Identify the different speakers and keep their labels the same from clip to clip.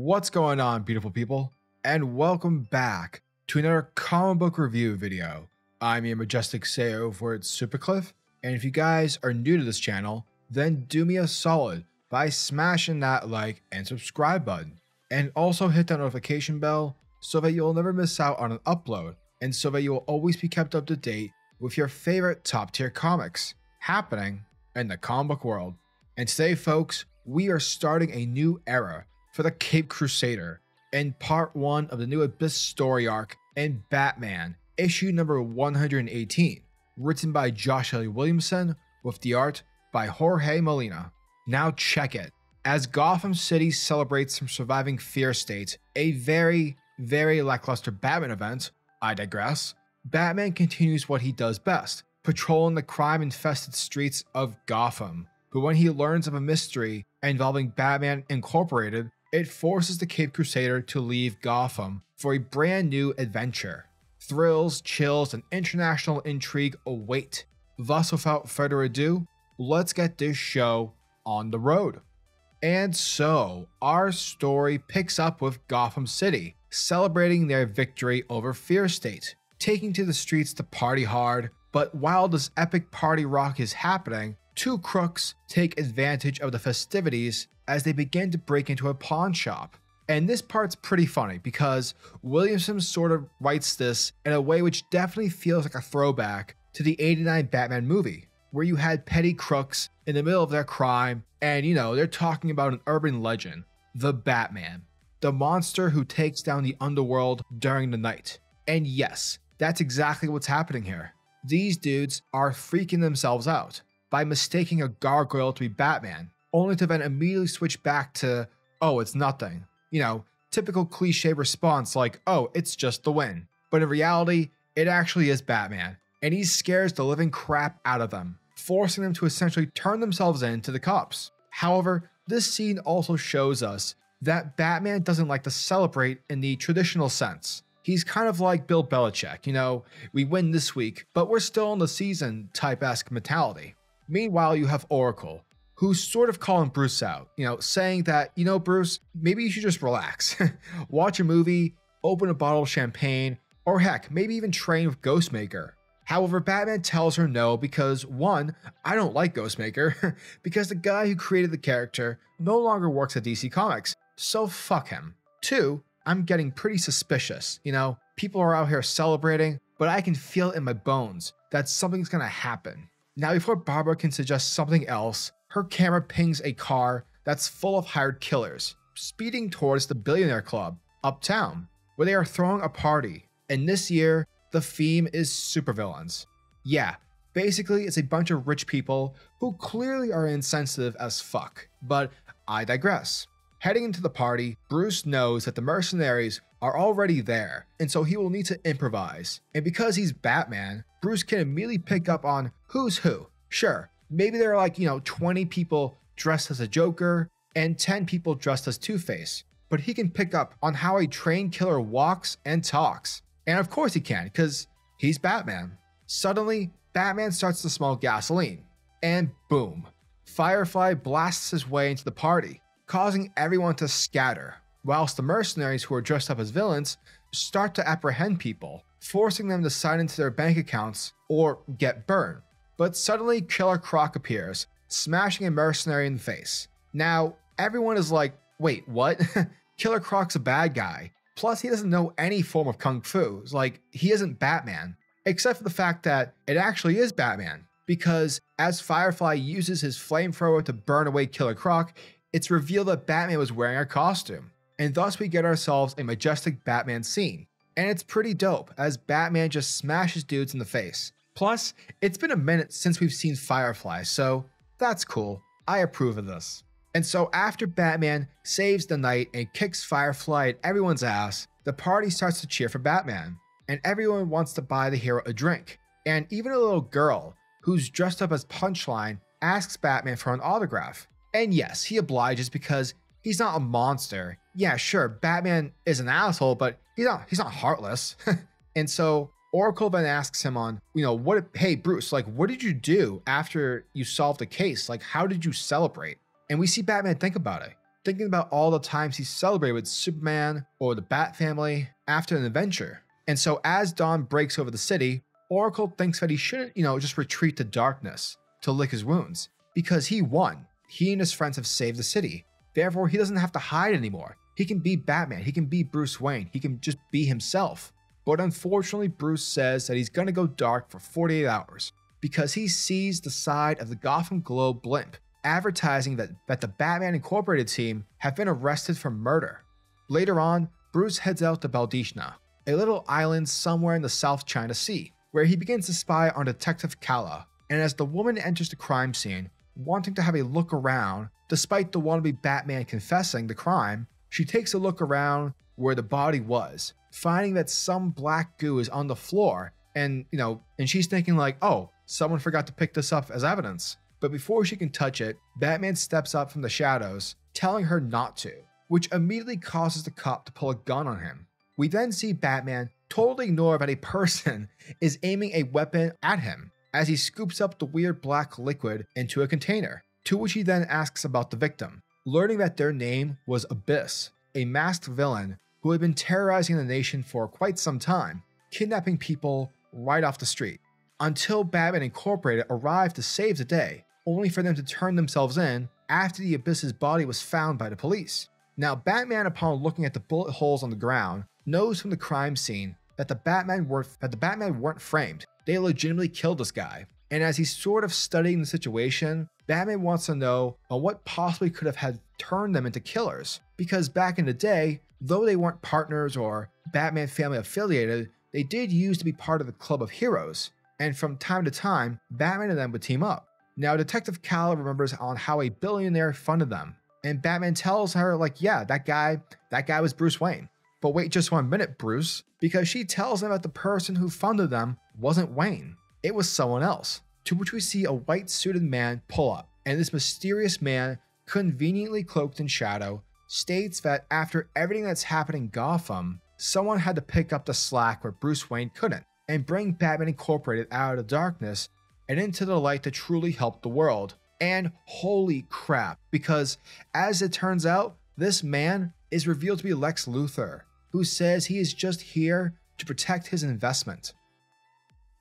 Speaker 1: What's going on, beautiful people? And welcome back to another comic book review video. I'm your majestic say over at SuperCliff, and if you guys are new to this channel, then do me a solid by smashing that like and subscribe button. And also hit that notification bell so that you'll never miss out on an upload, and so that you will always be kept up to date with your favorite top tier comics happening in the comic book world. And today, folks, we are starting a new era for the Caped Crusader in part 1 of the new Abyss story arc in Batman, issue number 118, written by Joshua Williamson with the art by Jorge Molina. Now check it. As Gotham City celebrates some surviving fear state, a very lackluster Batman event, I digress, Batman continues what he does best, patrolling the crime-infested streets of Gotham. But when he learns of a mystery involving Batman Incorporated, it forces the Caped Crusader to leave Gotham for a brand new adventure. Thrills, chills, and international intrigue await. Thus, without further ado, let's get this show on the road. And so, our story picks up with Gotham City celebrating their victory over Fear State, taking to the streets to party hard. But while this epic party rock is happening, two crooks take advantage of the festivities as they begin to break into a pawn shop. And this part's pretty funny because Williamson sort of writes this in a way which definitely feels like a throwback to the '89 Batman movie, where you had petty crooks in the middle of their crime and, they're talking about an urban legend, the Batman, the monster who takes down the underworld during the night. And yes, that's exactly what's happening here. These dudes are freaking themselves out by mistaking a gargoyle to be Batman, only to then immediately switch back to, oh, it's nothing. Typical cliche response like, oh, it's just the wind. But in reality, it actually is Batman, and he scares the living crap out of them, forcing them to essentially turn themselves in to the cops. However, this scene also shows us that Batman doesn't like to celebrate in the traditional sense. He's kind of like Bill Belichick, we win this week, but we're still in the season type-esque mentality. Meanwhile, you have Oracle, who's sort of calling Bruce out, saying that, Bruce, maybe you should just relax, watch a movie, open a bottle of champagne, or heck, maybe even train with Ghostmaker. However, Batman tells her no because, one, I don't like Ghostmaker, because the guy who created the character no longer works at DC Comics, so fuck him. Two, I'm getting pretty suspicious, people are out here celebrating, but I can feel it in my bones that something's gonna happen. Now, before Barbara can suggest something else, her camera pings a car that's full of hired killers, speeding towards the Billionaire Club, uptown, where they are throwing a party. And this year, the theme is supervillains. Yeah, basically it's a bunch of rich people who clearly are insensitive as fuck, but I digress. Heading into the party, Bruce knows that the mercenaries are already there, and so he will need to improvise. And because he's Batman, Bruce can immediately pick up on who's who. Sure, maybe there are like, 20 people dressed as a Joker and 10 people dressed as Two-Face, but he can pick up on how a trained killer walks and talks. And of course he can, because he's Batman. Suddenly, Batman starts to smell gasoline, and boom, Firefly blasts his way into the party, causing everyone to scatter, whilst the mercenaries who are dressed up as villains start to apprehend people, forcing them to sign into their bank accounts or get burned. But suddenly Killer Croc appears, smashing a mercenary in the face. Now, everyone is like, wait, what? Killer Croc's a bad guy. Plus, he doesn't know any form of kung fu. It's like, he isn't Batman. Except for the fact that it actually is Batman. Because as Firefly uses his flamethrower to burn away Killer Croc, it's revealed that Batman was wearing a costume. And thus we get ourselves a majestic Batman scene. And it's pretty dope, as Batman just smashes dudes in the face. Plus, it's been a minute since we've seen Firefly, so that's cool. I approve of this. And so after Batman saves the night and kicks Firefly at everyone's ass, the party starts to cheer for Batman. And everyone wants to buy the hero a drink. And even a little girl, who's dressed up as Punchline, asks Batman for an autograph. And yes, he obliges because he's not a monster. Yeah, sure, Batman is an asshole, but he's not heartless. And so Oracle then asks him on, hey Bruce, what did you do after you solved the case? How did you celebrate? And we see Batman think about it. thinking about all the times he celebrated with Superman or the Bat family after an adventure. And so as dawn breaks over the city, Oracle thinks that he shouldn't, just retreat to darkness to lick his wounds, because he won. He and his friends have saved the city. Therefore, he doesn't have to hide anymore. He can be Batman. He can be Bruce Wayne. He can just be himself. But unfortunately, Bruce says that he's going to go dark for 48 hours because he sees the side of the Gotham Globe blimp advertising that the Batman Incorporated team have been arrested for murder. Later on, Bruce heads out to Baldishna, a little island somewhere in the South China Sea, where he begins to spy on Detective Kala. And as the woman enters the crime scene, wanting to have a look around, despite the wannabe Batman confessing the crime, she takes a look around where the body was, finding that some black goo is on the floor, and she's thinking like, oh, someone forgot to pick this up as evidence. But before she can touch it, Batman steps up from the shadows, telling her not to, which immediately causes the cop to pull a gun on him. We then see Batman totally ignore that a person is aiming a weapon at him as he scoops up the weird black liquid into a container, to which he then asks about the victim, learning that their name was Abyss, a masked villain who had been terrorizing the nation for quite some time, kidnapping people right off the street, until Batman Incorporated arrived to save the day, only for them to turn themselves in after the Abyss's body was found by the police. Now, Batman, upon looking at the bullet holes on the ground, knows from the crime scene that the Batman weren't framed. They legitimately killed this guy. And as he's sort of studying the situation, Batman wants to know what possibly could have had turned them into killers. Because back in the day, though they weren't partners or Batman family affiliated, they did used to be part of the Club of Heroes. And from time to time, Batman and them would team up. Now, Detective Kala remembers on how a billionaire funded them. And Batman tells her, like, yeah, that guy was Bruce Wayne. But wait just 1 minute, Bruce, because she tells him that the person who funded them wasn't Wayne. It was someone else, to which we see a white suited man pull up. And this mysterious man, conveniently cloaked in shadow, states that after everything that's happened in Gotham, someone had to pick up the slack where Bruce Wayne couldn't, and bring Batman Incorporated out of the darkness and into the light to truly help the world. And holy crap, because as it turns out, this man is revealed to be Lex Luthor, who says he is just here to protect his investment.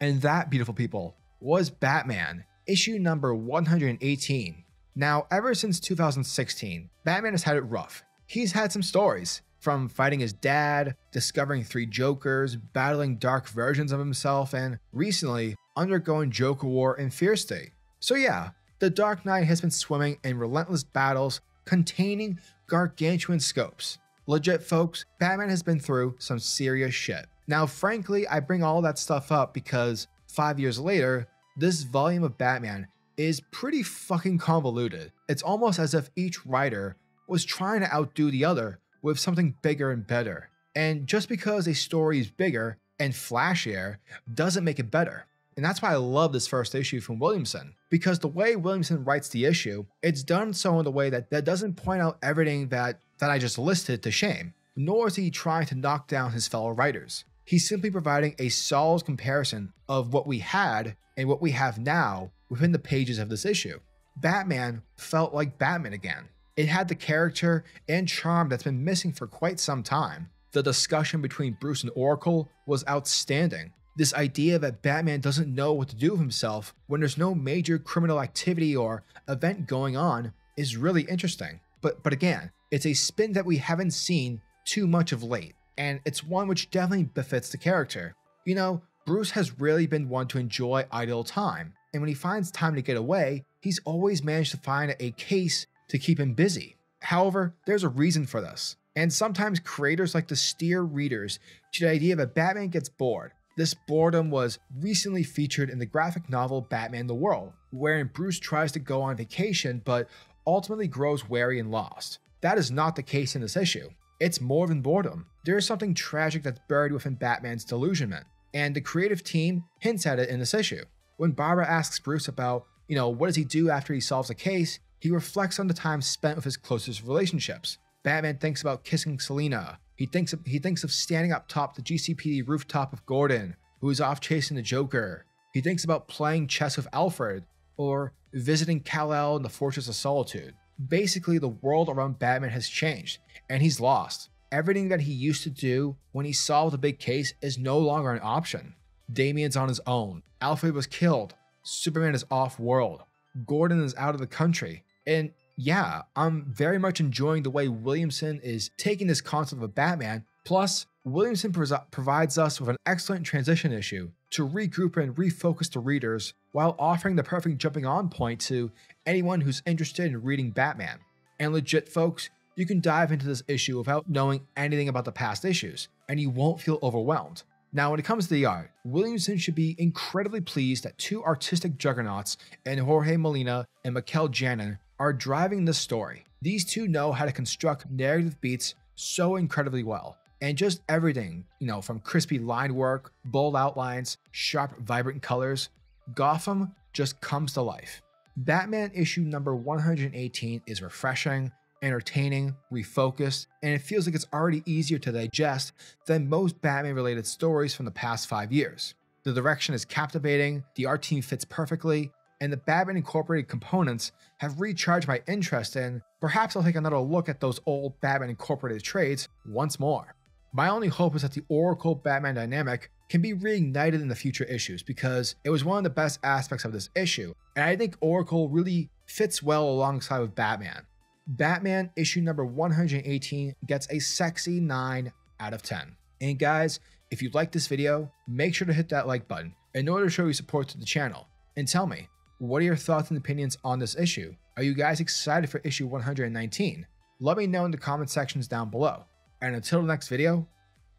Speaker 1: And that, beautiful people, was Batman, issue number 118. Now, ever since 2016, Batman has had it rough. He's had some stories, from fighting his dad, discovering 3 Jokers, battling dark versions of himself, and recently undergoing Joker War in Fear State. So yeah, the Dark Knight has been swimming in relentless battles containing gargantuan scopes. Legit folks, Batman has been through some serious shit. Now frankly, I bring all that stuff up because 5 years later, this volume of Batman is pretty fucking convoluted. It's almost as if each writer was trying to outdo the other with something bigger and better. And just because a story is bigger and flashier doesn't make it better. And that's why I love this first issue from Williamson, because the way Williamson writes the issue, it's done so in a way that doesn't point out everything that I just listed to shame, nor is he trying to knock down his fellow writers. He's simply providing a solid comparison of what we had and what we have now within the pages of this issue. Batman felt like Batman again. It had the character and charm that's been missing for quite some time. The discussion between Bruce and Oracle was outstanding. This idea that Batman doesn't know what to do with himself when there's no major criminal activity or event going on is really interesting. But again, it's a spin that we haven't seen too much of late, and it's one which definitely befits the character. You know, Bruce has really been one to enjoy idle time, and when he finds time to get away, he's always managed to find a case to keep him busy. However, there's a reason for this, and sometimes creators like to steer readers to the idea that Batman gets bored. This boredom was recently featured in the graphic novel Batman the World, wherein Bruce tries to go on vacation but ultimately grows weary and lost. That is not the case in this issue. It's more than boredom. There is something tragic that's buried within Batman's delusionment, and the creative team hints at it in this issue. When Barbara asks Bruce about, what does he do after he solves a case, he reflects on the time spent with his closest relationships. Batman thinks about kissing Selina. He thinks of standing up top the GCPD rooftop with Gordon, who is off chasing the Joker. He thinks about playing chess with Alfred, or visiting Kal-El in the Fortress of Solitude. Basically, the world around Batman has changed, and he's lost. Everything that he used to do when he solved a big case is no longer an option. Damian's on his own, Alfred was killed, Superman is off-world, Gordon is out of the country, and yeah, I'm very much enjoying the way Williamson is taking this concept of a Batman. Plus, Williamson provides us with an excellent transition issue to regroup and refocus the readers while offering the perfect jumping on point to anyone who's interested in reading Batman. And legit folks, you can dive into this issue without knowing anything about the past issues, and you won't feel overwhelmed. Now, when it comes to the art, Williamson should be incredibly pleased that two artistic juggernauts in Jorge Molina and Mikel Janin are driving this story. These two know how to construct narrative beats so incredibly well. And just everything, from crispy line work, bold outlines, sharp, vibrant colors, Gotham just comes to life. Batman issue number 118 is refreshing, entertaining, refocused, and it feels like it's already easier to digest than most Batman-related stories from the past 5 years. The direction is captivating, the art team fits perfectly, and the Batman Incorporated components have recharged my interest in. Perhaps I'll take another look at those old Batman Incorporated trades once more. My only hope is that the Oracle Batman dynamic can be reignited in the future issues, because it was one of the best aspects of this issue, and I think Oracle really fits well alongside with Batman. Batman issue number 118 gets a sexy 9 out of 10. And guys, if you like this video, make sure to hit that like button in order to show your support to the channel. And tell me, what are your thoughts and opinions on this issue? Are you guys excited for issue 119? Let me know in the comment sections down below. And until the next video,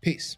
Speaker 1: peace.